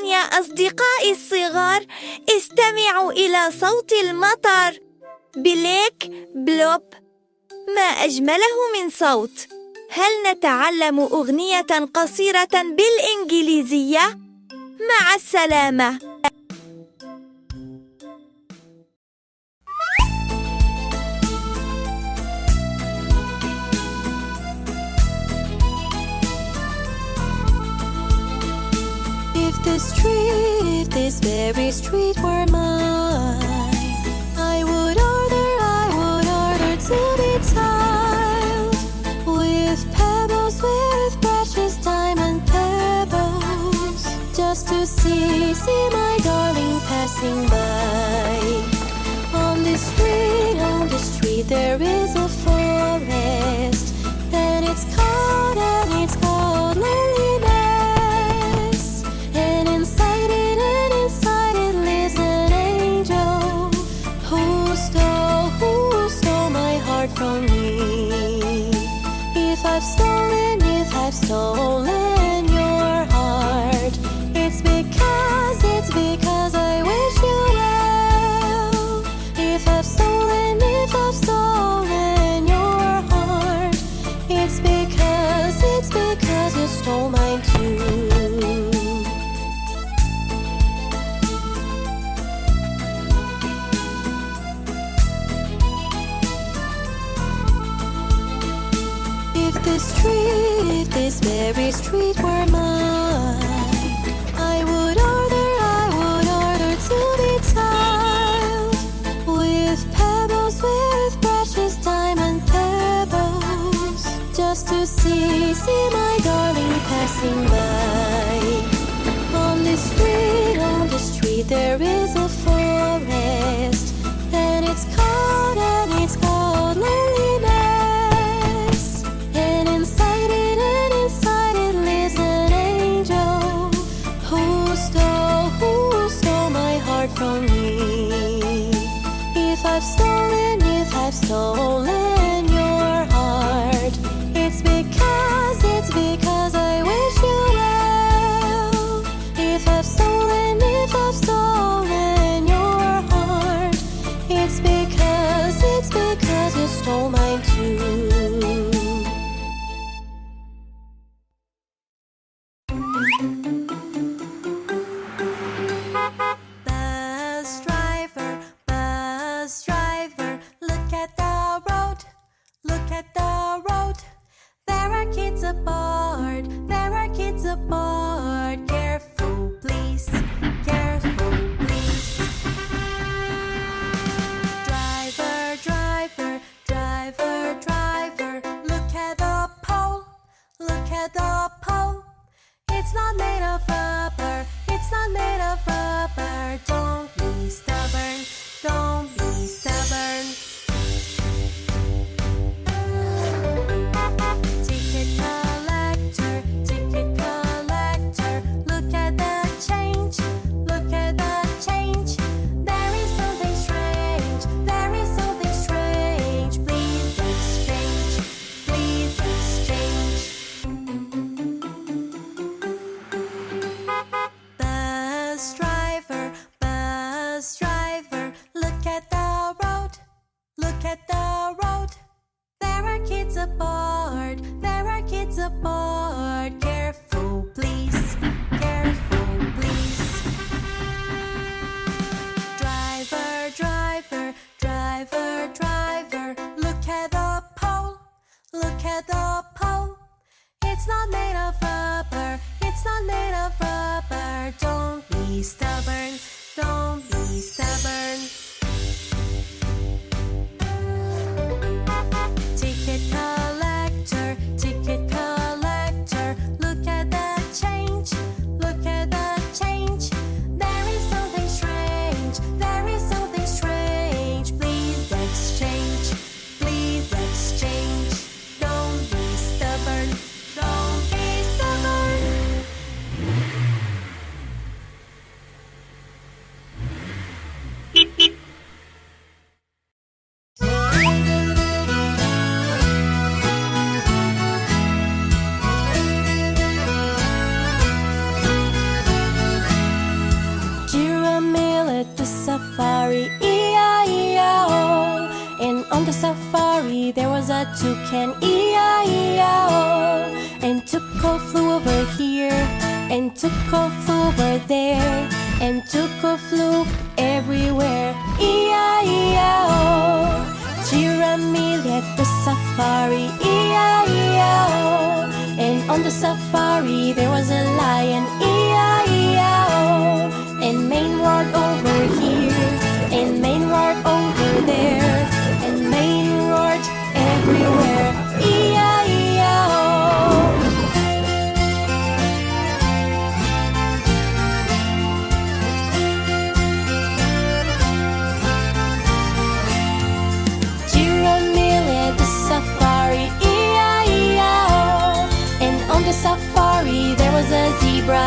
يا أصدقائي الصغار، استمعوا إلى صوت المطر. بليك بلوب، ما أجمله من صوت. هل نتعلم أغنية قصيرة بالإنجليزية؟ مع السلامة. If this very street were mine, I would order to be tiled with pebbles, with precious diamond pebbles, just to see my darling passing by. On this street there is a forest, and it's called loneliness. And inside it lives an angel who stole my heart from me. If I've stolen your heart, it's because I wish you well. If I've stolen your heart, it's because you stole mine too. If this very street were mine, I would order to be tiled with pebbles, with precious diamond pebbles, just to see my darling passing by. On this street there is a forest, and it's called loneliness. And inside it lives an angel who stole my heart from me. If I've stolen your heart, it's because I wish you well. If I've stolen your heart, it's because you stole mine too. Bus driver, look at the road. There are kids aboard. Careful, please. Driver, look at the pole. It's not made of rubber. Don't be stubborn. Ticket collector, look at the change. There is something strange. Please exchange. Bus driver, look at the road. There are kids aboard. Careful, please. Driver, look at the pole. It's not made of rubber. Don't be stubborn. Ticket collector, look at the change. There is something strange. Please exchange. Don't be stubborn. Beep, beep. a toucan, E-I-E-I-O. And Tuco flew over here, and Tuco flew over there, and Tuco flew everywhere, E-I-E-I-O. Giramille at the safari, E-I-E-I-O. And on the safari there was a lion, E-I-E-I-O. And Maine roared over here, and Maine roared over there, and Maine roared everywhere, E-I-E-I-O. Giramille at the safari, E-I-E-I-O. And on the safari there was a zebra,